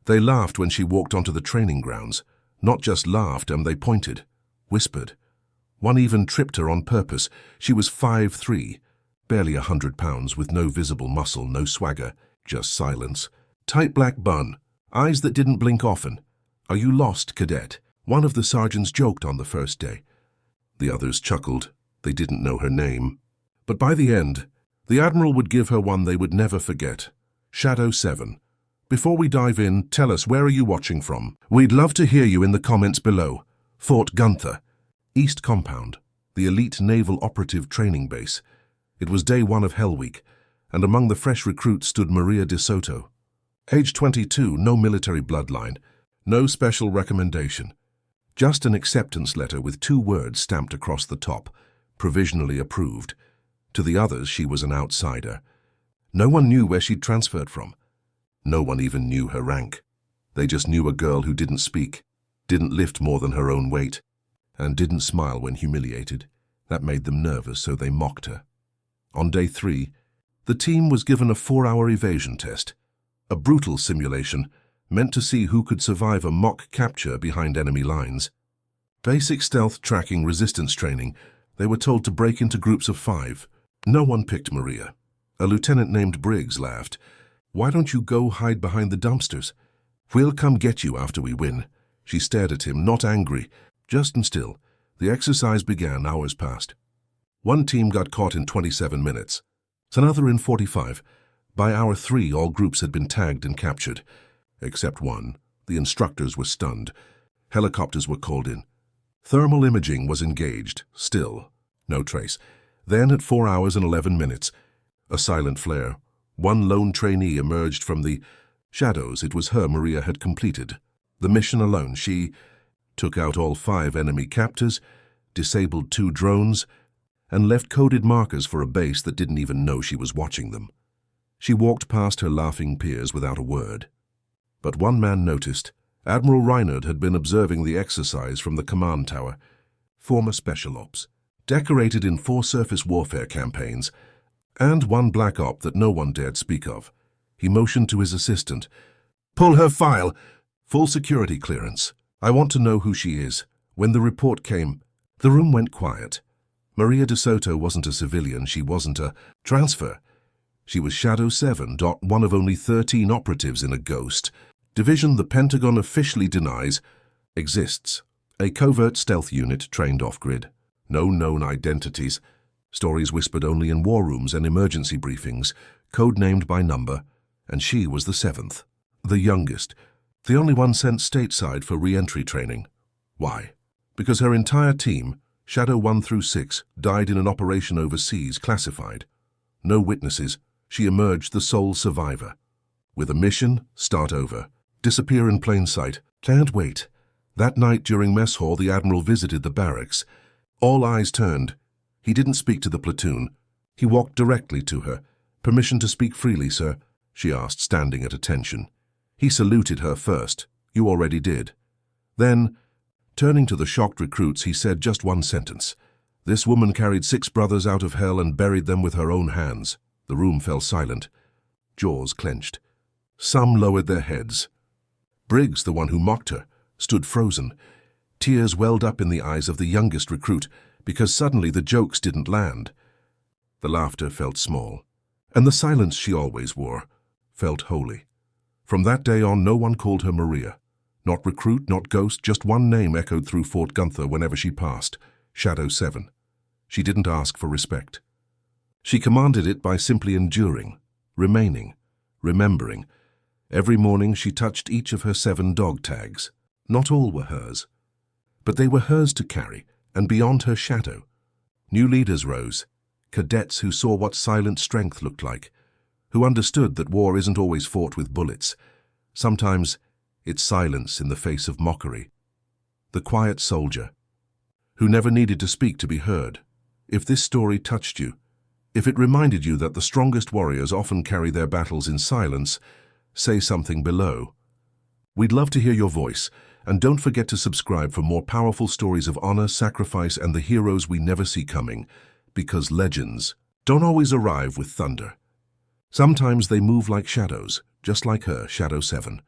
They laughed when she walked onto the training grounds. Not just laughed, they pointed, whispered. One even tripped her on purpose. She was 5'3", barely 100 pounds, with no visible muscle, no swagger, just silence. Tight black bun, eyes that didn't blink often. "Are you lost, cadet?" one of the sergeants joked on the first day. The others chuckled. They didn't know her name. But by the end, the Admiral would give her one they would never forget. Shadow 7. Before we dive in, tell us, where are you watching from? We'd love to hear you in the comments below. Fort Gunther, East Compound, the elite naval operative training base. It was day 1 of Hell Week, and among the fresh recruits stood Maria de Soto. Age 22, no military bloodline, no special recommendation. Just an acceptance letter with 2 words stamped across the top, provisionally approved. To the others, she was an outsider. No one knew where she'd transferred from. No one even knew her rank. They just knew a girl who didn't speak, didn't lift more than her own weight, and didn't smile when humiliated. That made them nervous, so they mocked her. On day 3, the team was given a 4-hour evasion test, a brutal simulation meant to see who could survive a mock capture behind enemy lines. Basic stealth tracking resistance training. They were told to break into groups of 5. No one picked Maria. A lieutenant named Briggs laughed. "Why don't you go hide behind the dumpsters? We'll come get you after we win." She stared at him, not angry, just and still. The exercise began. Hours passed. One team got caught in 27 minutes, another in 45. By hour 3, all groups had been tagged and captured. Except one. The instructors were stunned. Helicopters were called in. Thermal imaging was engaged. Still, no trace. Then, at 4 hours and 11 minutes, a silent flare. One lone trainee emerged from the shadows. It was her Maria had completed. The mission alone. She took out all 5 enemy captors, disabled 2 drones, and left coded markers for a base that didn't even know she was watching them. She walked past her laughing peers without a word. But one man noticed. Admiral Reinhardt had been observing the exercise from the command tower. Former Special Ops, decorated in 4 surface warfare campaigns, and 1 black op that no one dared speak of. He motioned to his assistant. "Pull her file. Full security clearance. I want to know who she is." When the report came, the room went quiet. Maria de Soto wasn't a civilian. She wasn't a transfer. She was Shadow 7, one of only 13 operatives in a ghost division the Pentagon officially denies exists. A covert stealth unit trained off-grid. No known identities. Stories whispered only in war rooms and emergency briefings, code-named by number, and she was the 7th, the youngest, the only one sent stateside for re-entry training. Why? Because her entire team, Shadow 1 through 6, died in an operation overseas, classified. No witnesses. She emerged the sole survivor. With a mission, start over. Disappear in plain sight. Can't wait. That night during mess hall, the Admiral visited the barracks. All eyes turned. He didn't speak to the platoon. He walked directly to her. "Permission to speak freely, sir?" she asked, standing at attention. He saluted her first. "You already did." Then, turning to the shocked recruits, he said just one sentence. "This woman carried 6 brothers out of hell and buried them with her own hands." The room fell silent. Jaws clenched. Some lowered their heads. Briggs, the one who mocked her, stood frozen. Tears welled up in the eyes of the youngest recruit, because suddenly the jokes didn't land. The laughter felt small, and the silence she always wore felt holy. From that day on, no one called her Maria. Not recruit, not ghost, just one name echoed through Fort Gunther whenever she passed: Shadow 7. She didn't ask for respect. She commanded it by simply enduring, remaining, remembering. Every morning she touched each of her 7 dog tags. Not all were hers, but they were hers to carry, and beyond her shadow. New leaders rose, cadets who saw what silent strength looked like, who understood that war isn't always fought with bullets. Sometimes it's silence in the face of mockery. The quiet soldier, who never needed to speak to be heard. If this story touched you, if it reminded you that the strongest warriors often carry their battles in silence, say something below. We'd love to hear your voice, and don't forget to subscribe for more powerful stories of honor, sacrifice, and the heroes we never see coming, because legends don't always arrive with thunder. Sometimes they move like shadows, just like her, Shadow 7.